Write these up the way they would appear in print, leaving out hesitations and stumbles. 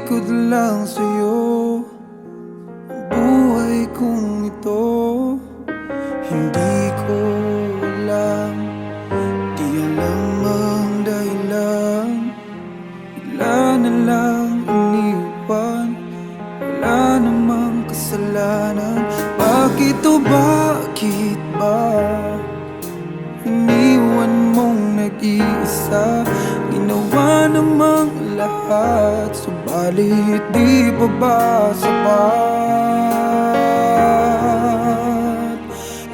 Italikod lang sa'yo ang buhay kong ito. Hindi ko alam, di alam ang dahilan. Bigla na lang iniwan, wala namang kasalanan. Bakit o bakit ba iniwan mong nag-iisa? Ginawa namang lahat, subalit di pa ba sapat?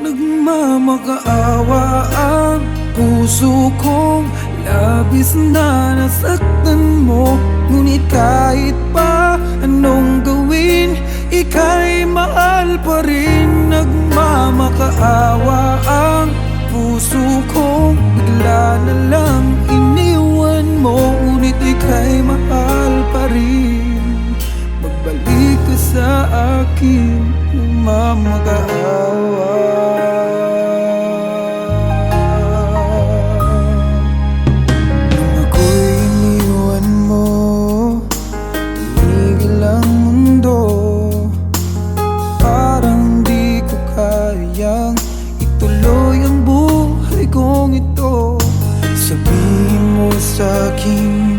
Nagmamakaawa ang puso kong labis na nasaktan mo. Ngunit kahit pa anong gawin, ika'y mahal pa rin. Nagmamakaawa ang puso kong bigla na lang iniwan mo. Ngunit ika'y mahal pa rin. Magbalik ka sa akin, nagmamakaawa. Nung ako'y iniwan mo, tumigil ang mundo. Parang di ko kayang ituloy ang buhay kong ito. Sabihin mo sa'kin,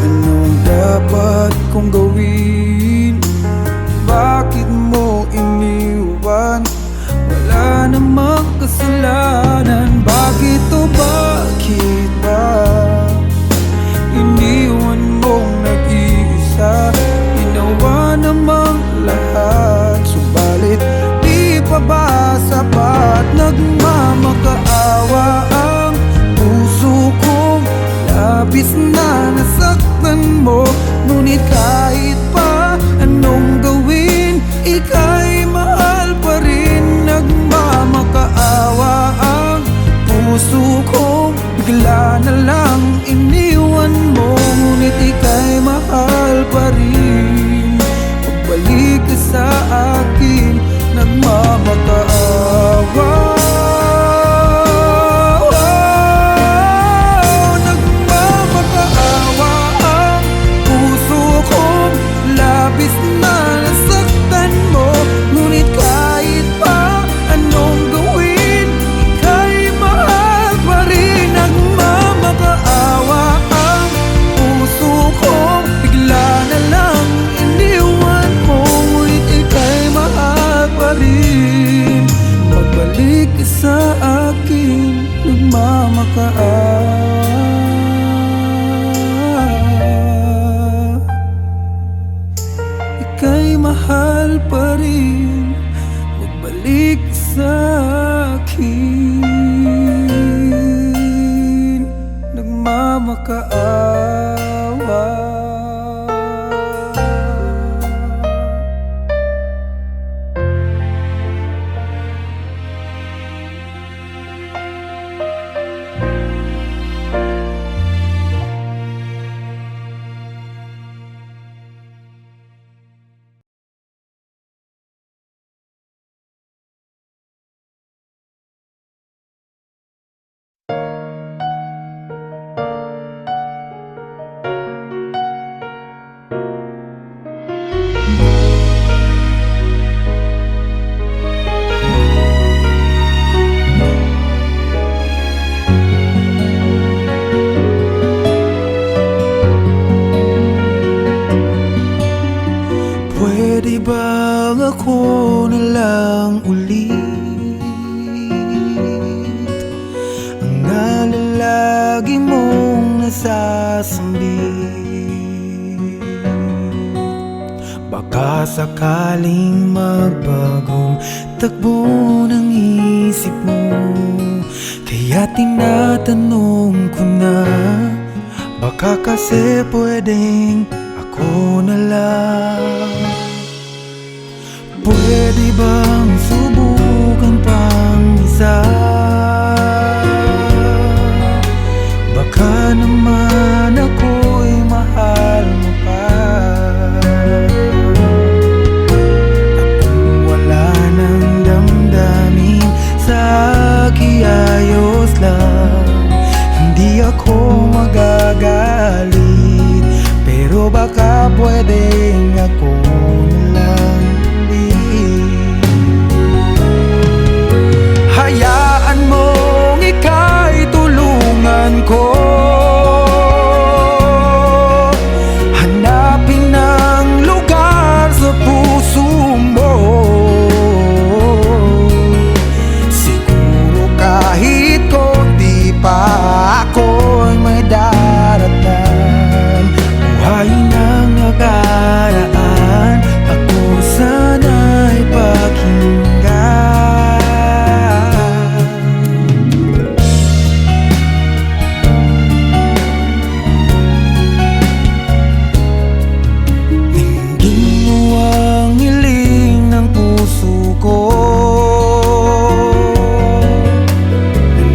anong dapat kong gawin? Bakit mo iniwan? Wala namang kasalanan. Bakit o bakit ba iniwan mong nag-iisa? Ginawa namang lahat, subalit di pa ba sapat? Nagmamakaawa ang puso kong labis na nasaktan mo. Ngunit kahit pa anong gawin, ika'y mahal pa rin. Nagmamakaawa ang puso kong bigla na lang iniwan mo. Ngunit ika'y mahal pa rin. Pagbalik ka sa akin, nagmamakaawa. Nagmamakaawa ang puso kong labis na nasaktan mo. Ngunit kahit pa anong gawin, ika'y mahal pa rin. Nagmamakaawa ang puso kong bigla na lang iniwan mo. Ngunit ika'y mahal pa rin. Magbalik ka sa akin, nagmamakaawa. Ika'y mahal pa rin. Magbalik ka sa akin, nagmamakaawa. Pwede bang ako na lang ulit ang nalalagi mong nasasambit? Baka sakaling magbagong takbo ng isip mo, kaya tinatanong ko na, baka kasi pwedeng ako na lang. Pwede bang subukan pang isa? Baka naman ako'y mahal mo pa. At kung wala nang damdamin sa akin, ayos lang. Hindi ako magagalit, pero baka pwede pwedeng ako na lang ulit. Hayaan mong ika'y tulungan ko hanapin ang lugar sa puso mo. Siguro kahit konti pa ako'y may daratan. Buhayin ang nakaraan, ako sana'y pakinggan. Dinggin mo ang hiling ng puso ko,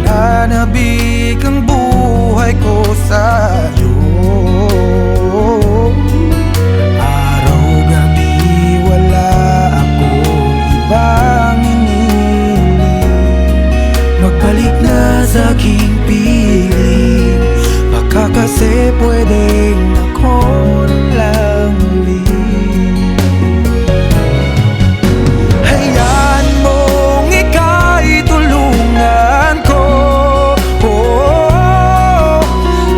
nananabik ang buhay ko sa'yo. Araw-gabi wala akong ibang iniling. Magbalik na sa aking piling, baka kasi pwedeng ako na lang ulit. Hayaan mong ika'y tulungan ko,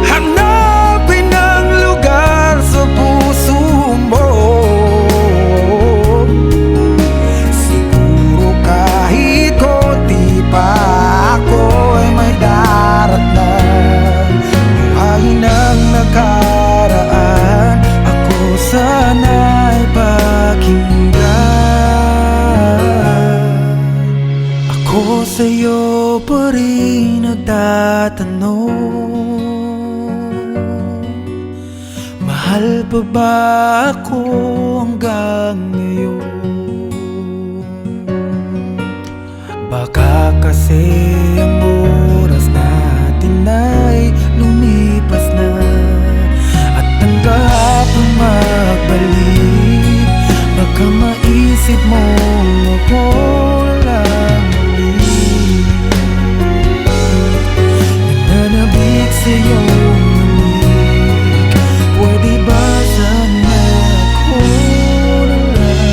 hanapin ang lugar sa puso mo. Siguro kahit konti pa ako'y may daratan. Buhayin ang nakaraan, ako sana'y pakinggan. Ako sa'yo pa rin nagtatanong, mahal pa ba ako hanggang ngayon? Baka kasi ang oras natin ay lumipas na, at ang kahapon magbalik. Baka maisip mo ako lang ulit. Nananabik sa'yo ulit, pwede ba sana ako na lang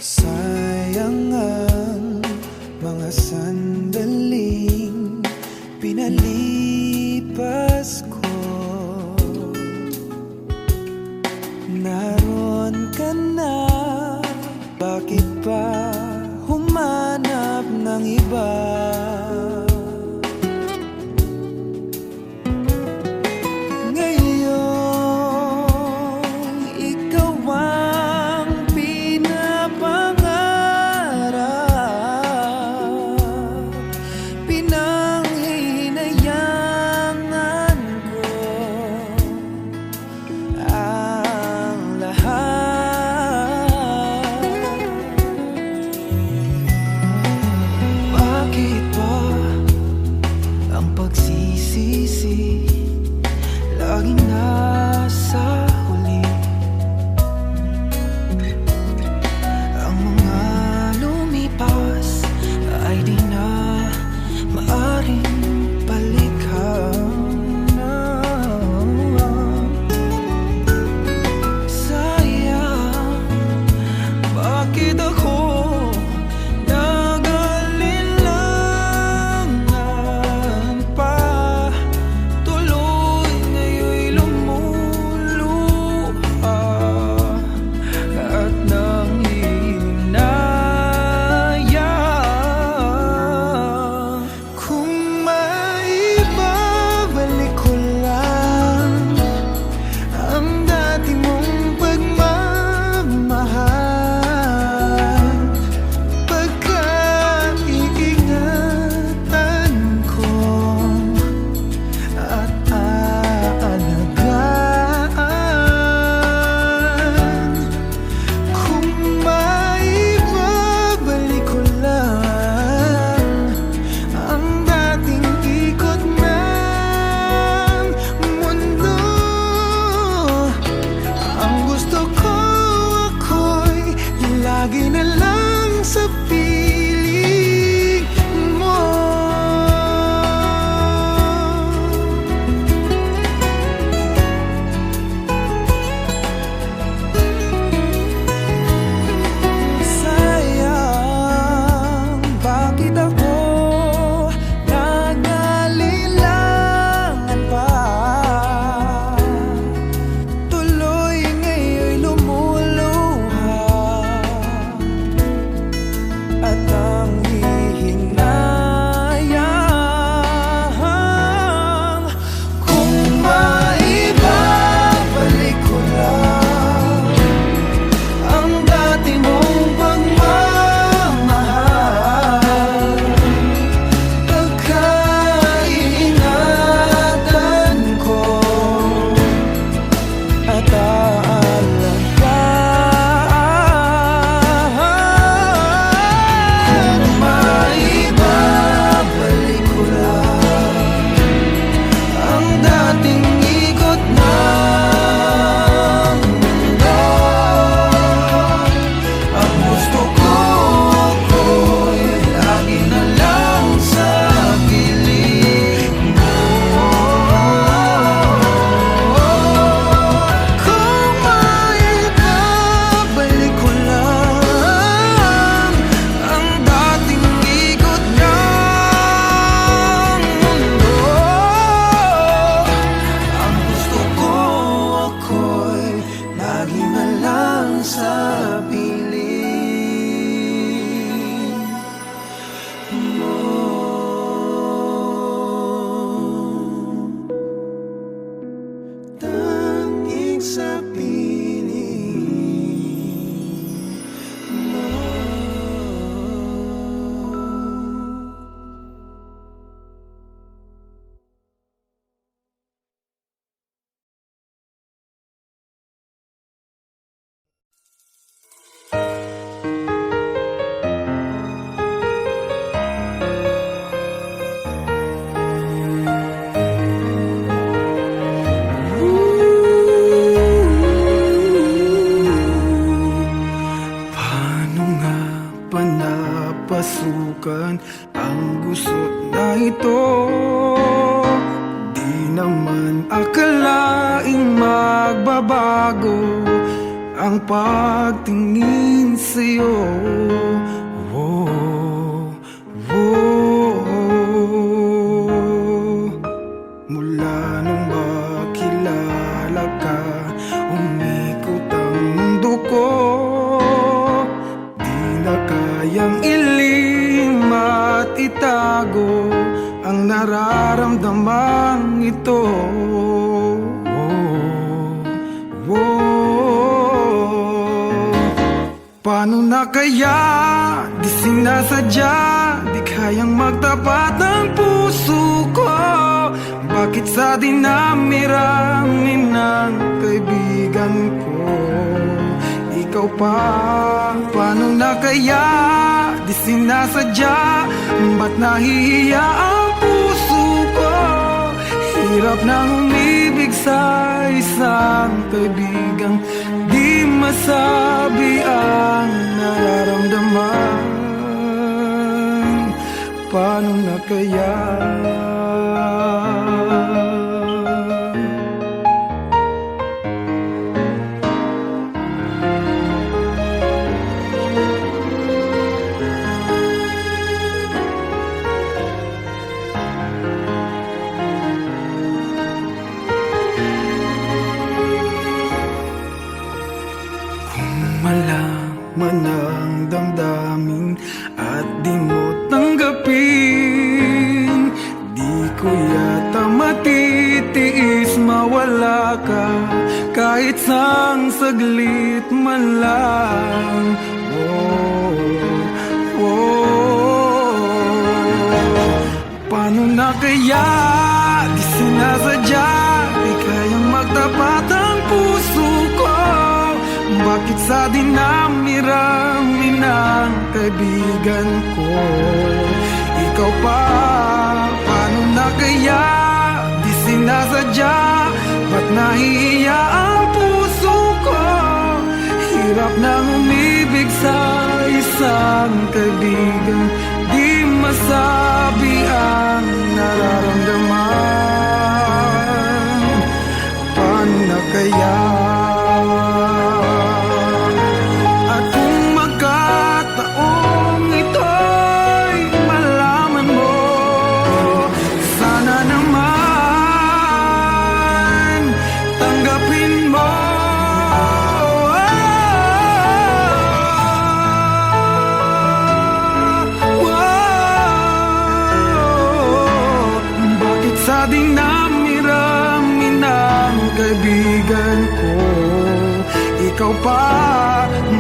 sayang ang mga sandaling pinalipas ko. Naroon ka na, bakit pa humanap ng iba? Ngayon, ikaw ang pinapangarap, pinanghihinayangan ko ang lahat. Bakit ba lang sa piling mo. Tanging sa piling mo. Paano nga ba napasukan ang gusot na ito? Di naman akalaing magbabago ang pagtingin sa'yo. Whoa, whoa. Mula nung makilala ka, umikot ang mundo ko. Di na kayang ilim at itago ang nararamdamang ito. Paano na kaya? Di sinasadya, di kayang magtapat ng puso ko. Bakit sa dinami-rami ng kaibigan ko, ikaw pa? Paano na kaya? Di sinasadya, ba't nahihiya ang puso ko? Hirap nang umibig sa isang kaibigang di masabi ang nararamdaman. Paano na kaya? Malaman ang damdamin at di mo tanggapin, di ko yata matitiis mawala ka kahit sang saglit man lang. Paano na kaya? Di sinasadya, di kayang magtapat ang puso ko. Bakit sa dinami-rami ng kaibigan ko, ikaw pa? Paano na kaya? Di sinasadya, ba't nahihiya ang puso ko? Hirap nang umibig sa isang kaibigan di masabi ang nararamdaman. Paano na kaya? Sa dinami-rami ng kaibigan ko, ikaw pa?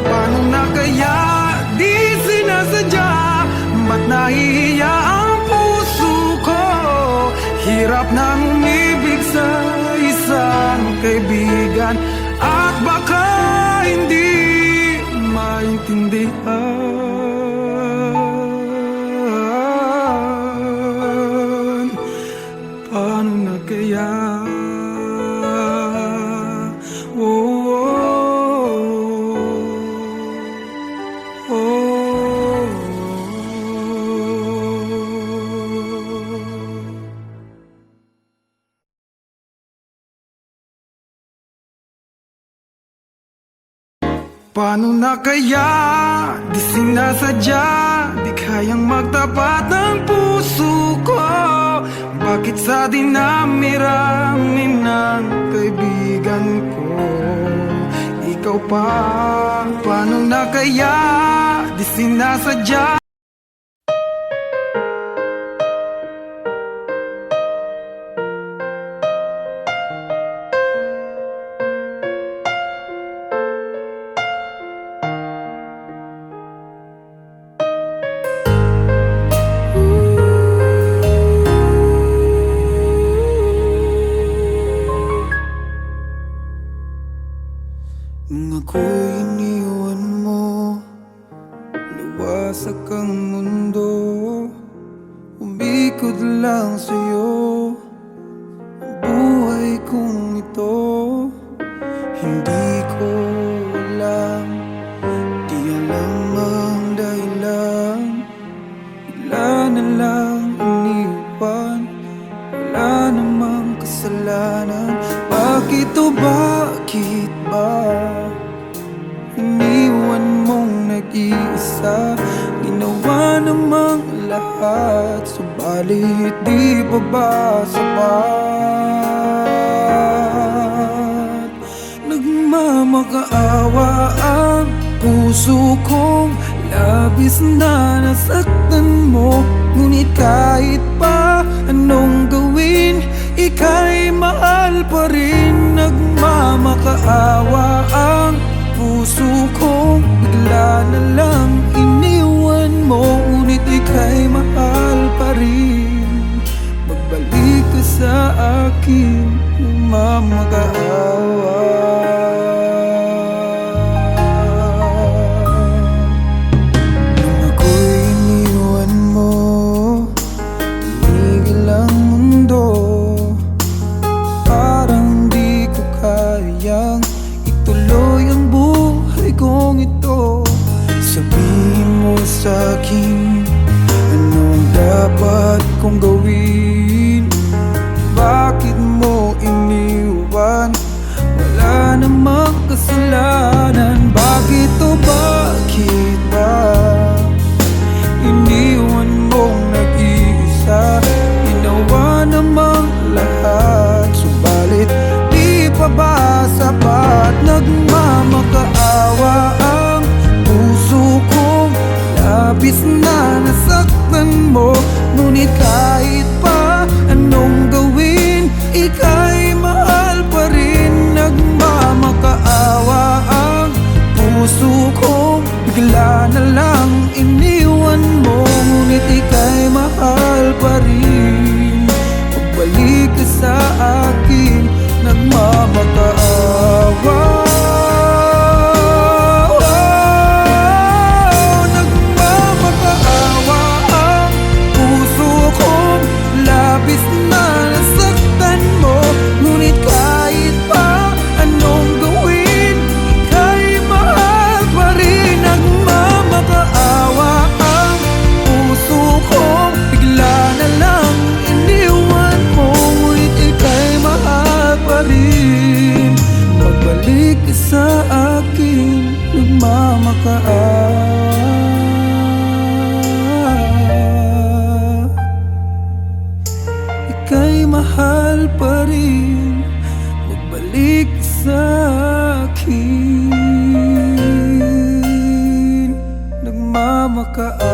Paano na kaya? Di sinasadya, ba't nahihiya ang puso ko? Hirap nang umibig sa isang kaibigan at baka hindi maintindihan. Paano na kaya? Paano na kaya? Di sinasadya, di kayang magtapat ng puso ko. Bakit sa dinami-rami ng kaibigan ko, ikaw ikaw pa. Paano na kaya, di sinasadya. Nung ako'y iniwan mo, luwasak ang mundo, umikot lang sa'yo ang buhay kong ito. Hindi ko alam, di alam ang dahilan, bigla na lang iniwan, wala namang kasalanan. Bakit o bakit ba iniwan mong nag-iisa? Ginawa namang lahat, subalit di pa ba sapat? Nagmamakaawa ang puso kong labis na nasaktan mo. Ngunit kahit pa anong gawin, ika'y mahal pa rin. Nagmamakaawa ang puso kong bigla na lang iniwan mo. Ngunit ika'y mahal pa rin. Magbalik ka sa akin, nagmamakaawa. Nung ako'y iniwan mo, tumigil ang mundo. Parang di ko kayang ituloy ang buhay kong ito. Sabihin mo sa'kin, anong dapat kong gawin? Bakit mo iniwan? Wala namang kasalanan. Bakit o bakit ba iniwan mong nag-iisa? Ginawa namang lahat, subalit di pa ba sapat? Nagmamakaawa ang puso kong labis na nasaktan mo. Ngunit kahit pa anong gawin, ika'y mahal pa rin. Nagmamakaawa ang puso kong bigla na lang iniwan mo. Ngunit ika'y mahal pa rin. Pagbalik ka sa akin, nagmamakaawa. Nagmamakaawa ang puso kong labis na nasaktan mo. Ngunit kahit pa anong gawin, ika'y mahal pa rin. Nagmamakaawa ang puso kong bigla na lang iniwan mo. Ngunit ika'y mahal pa rin. Magbalik ka sa akin, nagmamakaawa. Ika'y mahal pa rin. Magbalik ka sa akin, nagmamakaawa.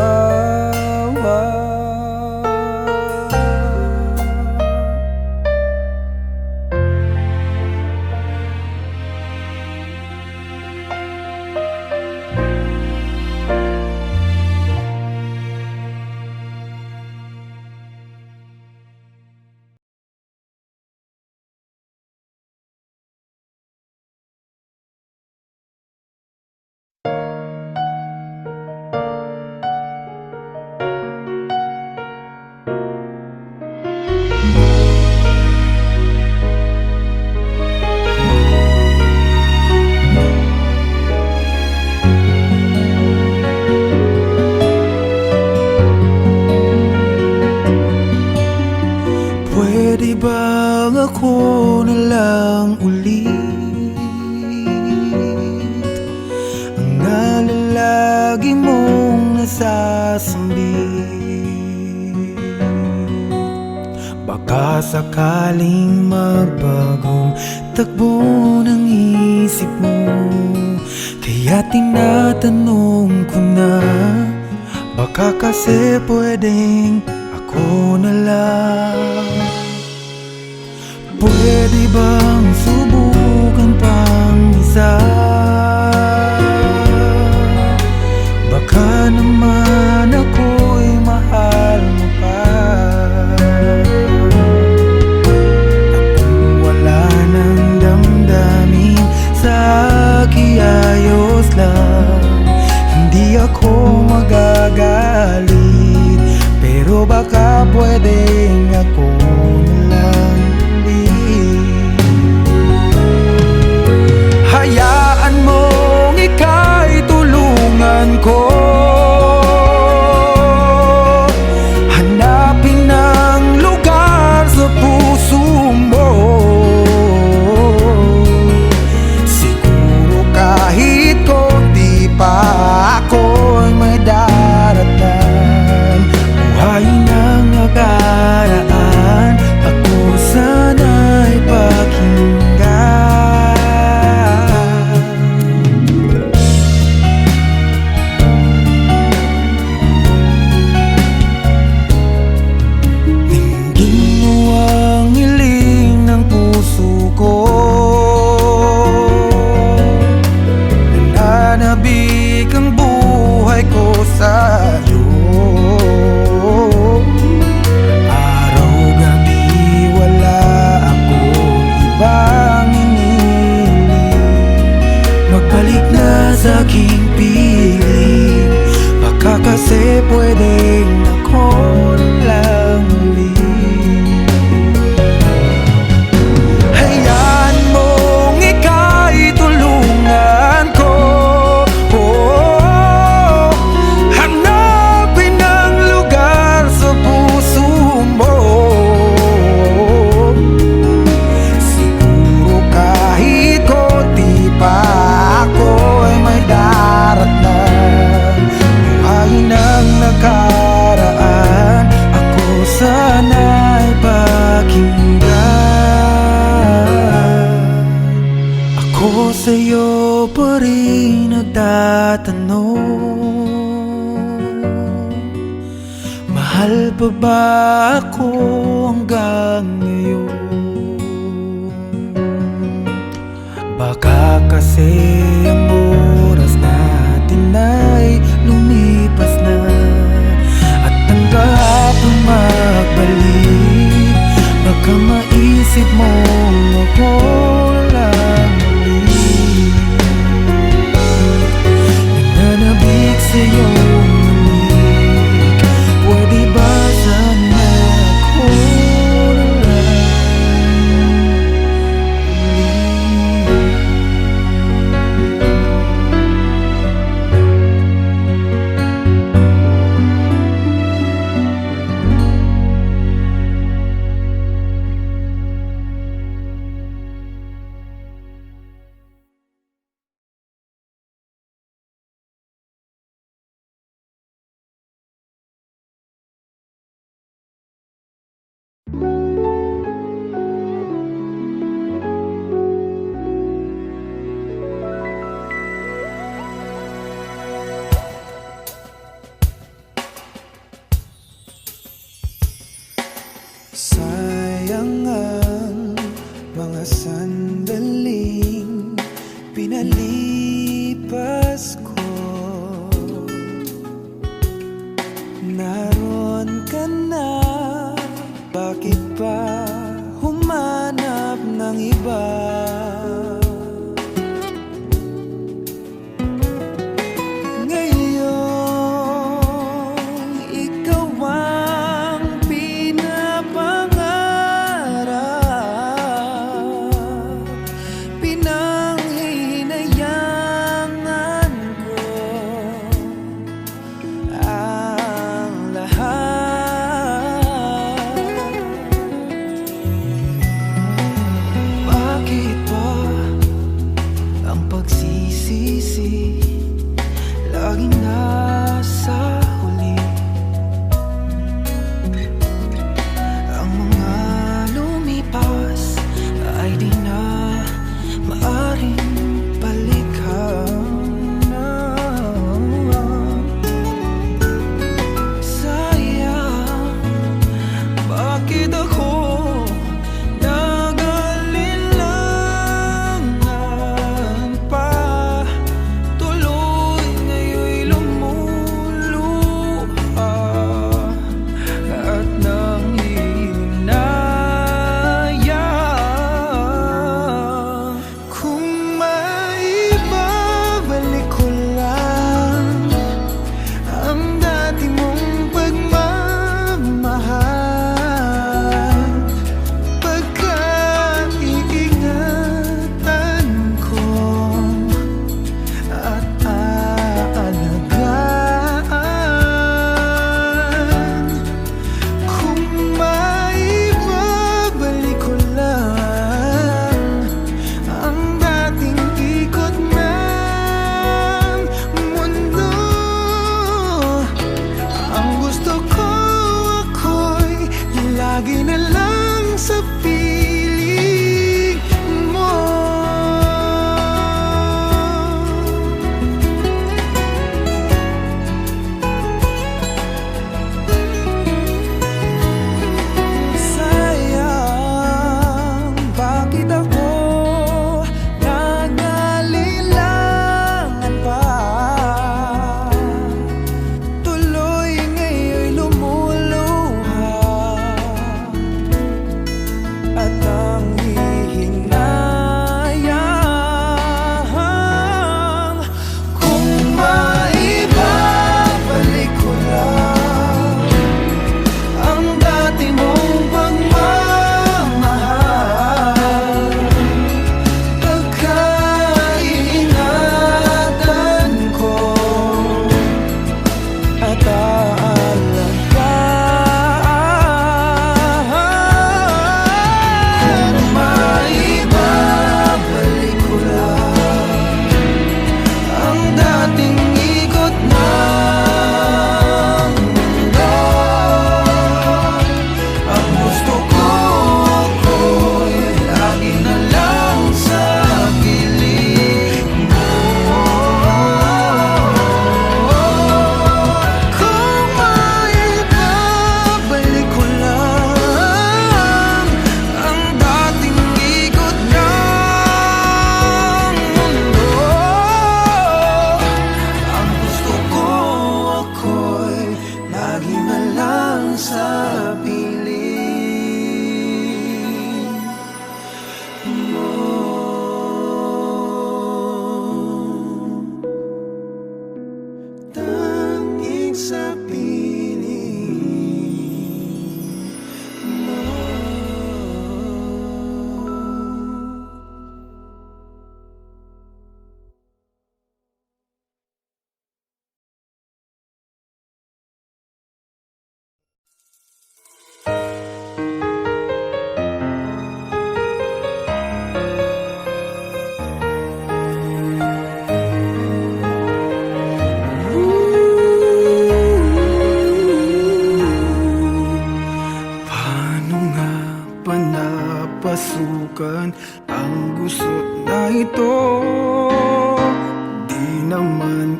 Pwede bang ako na lang ulit ang nalalagi mong nasasambit? Baka sakaling magbagong takbo ng isip mo. Kaya tinatanong ko na, baka kasi pwedeng ako na lang. Pwede bang subukan pang isa? Baka naman ako'y mahal mo pa. Kung wala nang damdamin sa akin, ayos lang. Hindi ako magagalit, pero baka pwedeng ako na lang. Hayaan mong ika'y tulungan ko, hanapin ang lugar sa puso mo. Siguro kahit konti pa ako'y may daratan. Buhayin ang nakaraan, ako sana'y pakinggan. Nananabik ang buhay ko sa'yo. Araw-gabi wala akong ibang iniling. Magbalik na sa aking piling, baka kasi pwedeng ako na lang ulit. Hayaan mong ika'y tulungan ko, hanapin ang lugar sa puso mo. Siguro kahit konti pa ako'y may daratan. Buhayin ang nakaraan, ako sana'y pakinggan. Ako sa'yo pa rin nagtatanong, mahal pa ba ako hanggang ngayon? Baka kasi ang oras natin ay lumipas na, at ang kahapon magbalik. Baka maisip mo ako lang ulit. Nananabik sa'yo ulit. Pwede ba sana ako na lang sayang ang mga sandaling pinalipas ko. Naroon ka na, bakit pa humanap ng iba? Laging nasa huli. Ang mga lumipas ay di na maaring balikan.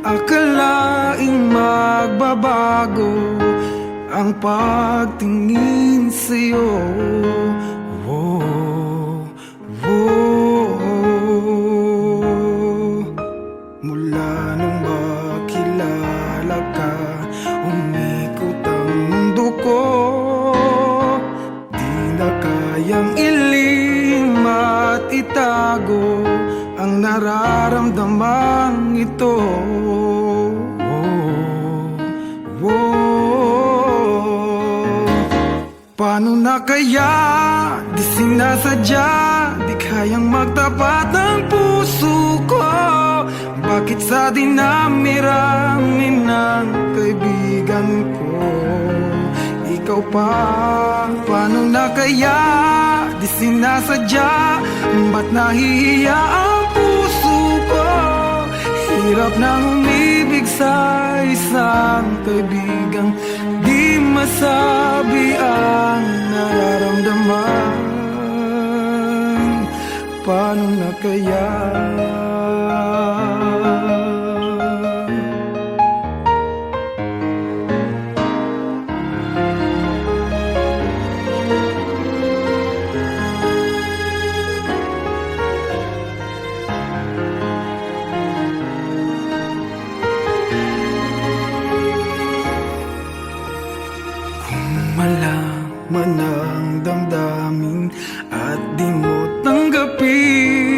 akalaing magbabago ang pagtingin sa'yo. Oh, oh. Mula nung makilala ka, umikot ang mundo ko. Di na kayang ilim at itago ang nararamdaman ito. Paano na kaya? Di sinasadya, di kayang magtapat ng puso ko. Bakit sa dinami-rami ng kaibigan ko ikaw pa? Paano na kaya? Di sinasadya, ba't nahihiya ang puso ko? Hirap nang umibig sa isang kaibigang di masabi ang nararamdaman. Paano na kaya? Malaman ang damdamin at di mo tanggapin,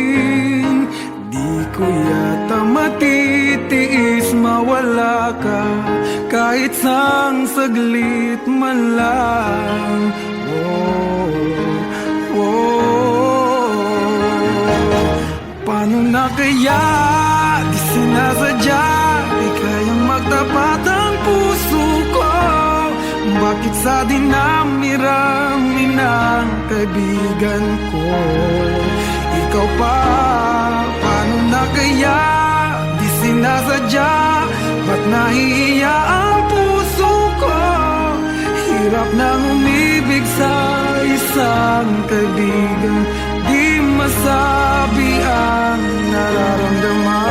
di ko yata matitiis mawala ka kahit sang saglit man lang. Oh, oh. Paano na kaya? Di sinasadya, di kayang magtapat ang puso ko. Bakit sa dinami-rami ng kaibigan ko ikaw pa? Paano na kaya? Di sinasadya, ba't nahihiya ang puso ko? Hirap nang umibig sa isang kaibigan di masabi ang nararamdaman.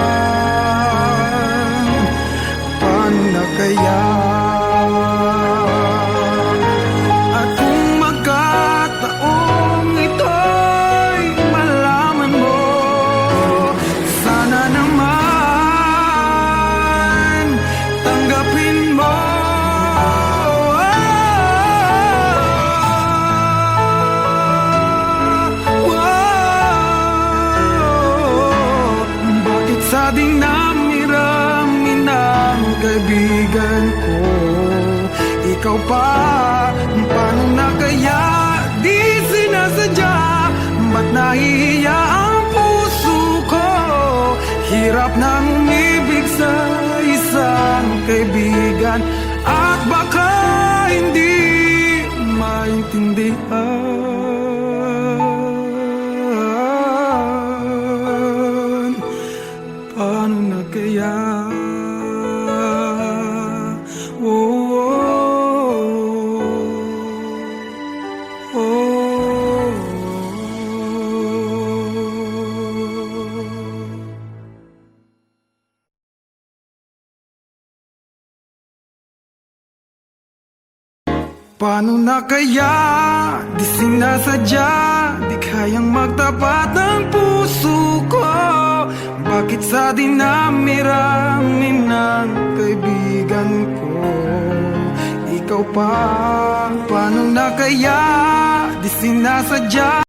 Paano na kaya? Sa dinami-rami ng kaibigan ko ikaw pa? Paano na kaya? Di sinasadya, ba't nahihiya ang puso ko? Hirap nang umibig sa isang kaibigan at baka hindi maintindihan. Paano na kaya? Oh, oh, oh. Paano na kaya? Di sinasadya, di kayang magtapat ng puso ko. Bakit sa dinami-rami ng kaibigan ko ikaw pa? Paano na kaya? Di sinasadya.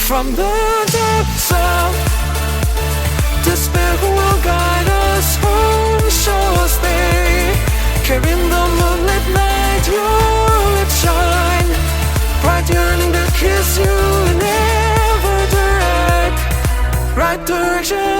From the depths of despair, who will guide us home? Show us stay. Carrying the moonlit night, your lips shine bright, yearning to kiss you in every right direction.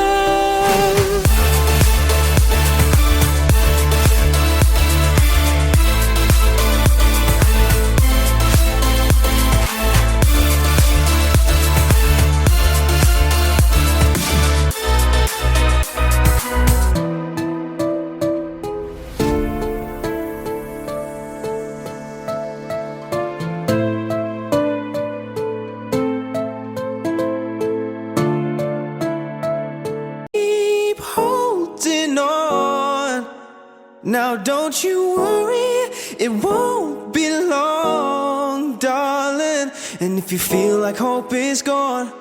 Now don't you worry, it won't be long, darling. And if you feel like hope is gone,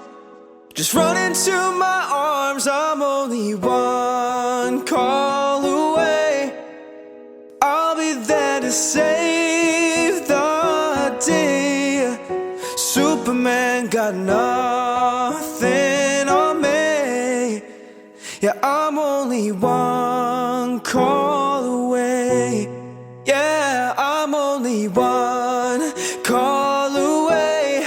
just run into my arms. I'm only one call away. I'll be there to save the day. Superman got nothing on me. Yeah, I'm only one call away. Yeah, I'm only one call away,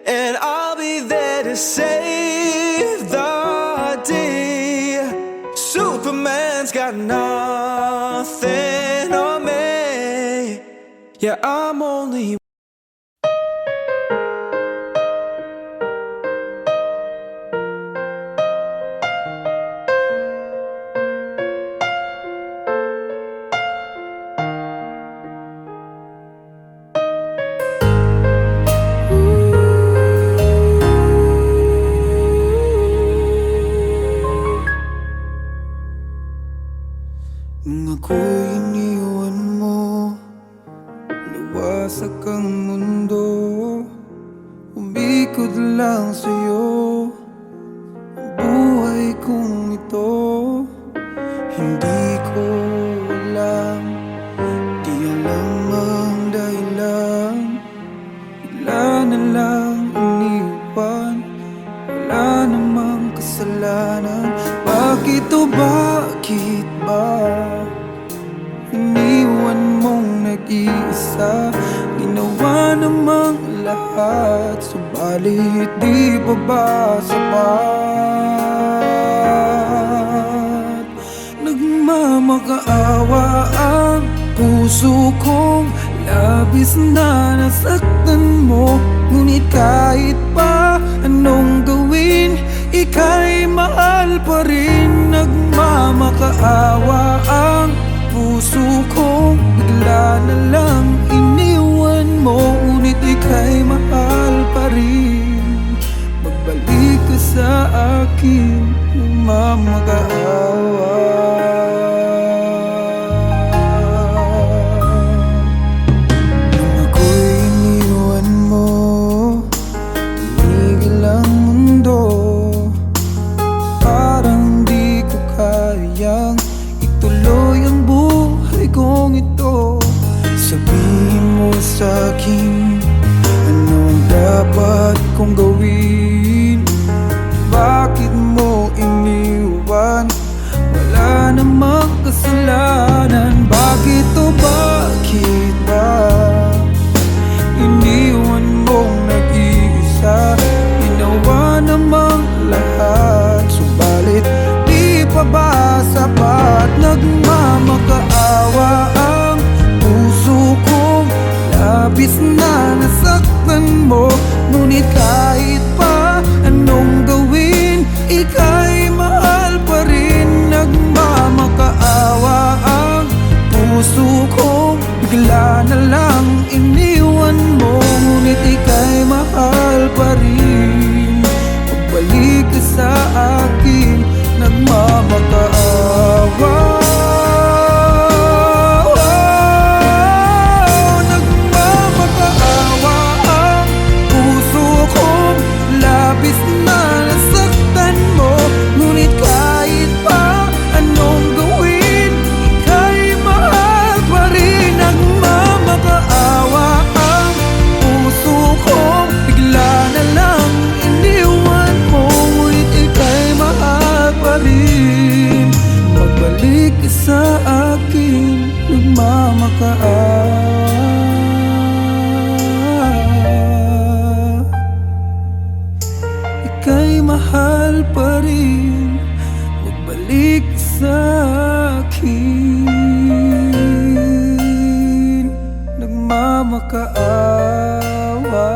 and I'll be there to save the day. Superman's got nothing on me. Yeah, I'm only nung ako'y iniwan mo, nawasak ang mundo, umikot lang sa'yo ang buhay kong ito. Hindi ko alam, di alam ang dahilan, bigla na lang iniwan, wala namang kasalanan. Bakit o bakit ba iniwan mong nag-iisa? Ginawa namang lahat, subalit di pa ba sapat? Nagmamakaawa ang puso kong labis na nasaktan mo. Ngunit kahit pa anong gawin, ika'y mahal pa rin. Nagmamakaawa ang puso kong bigla na lang iniwan mo. Ngunit ika'y mahal pa rin. Magbalik ka sa akin, nagmamakaawa. Nung ako'y iniwan mo, tumigil ang mundo. Parang di ko kayang ituloy ang buhay kong ito. Sabihin mo sa'kin, anong dapat kong gawin? Bakit mo iniwan? Wala namang kasalanan. Bakit o bakit ba iniwan mong nag-iisa? Ginawa namang lahat, subalit di pa ba sapat? Nagmamakaawa ang puso kong labis na nasaktan mo. Ngunit kahit pa anong gawin, ika'y mahal pa rin. Nagmamakaawa ang puso kong bigla na lang iniwan mo. Ngunit ika'y mahal pa rin. Pagbalik ka sa akin, nagmamakaawa. Nagmamakaawa ang puso kong labis na nasaktan mo. Ngunit kahit pa anong gawin, ika'y mahal pa rin. Nagmamakaawa ang puso kong bigla na lang iniwan Ika'y mahal pa rin, magbalik sa akin. Nagmamakaawa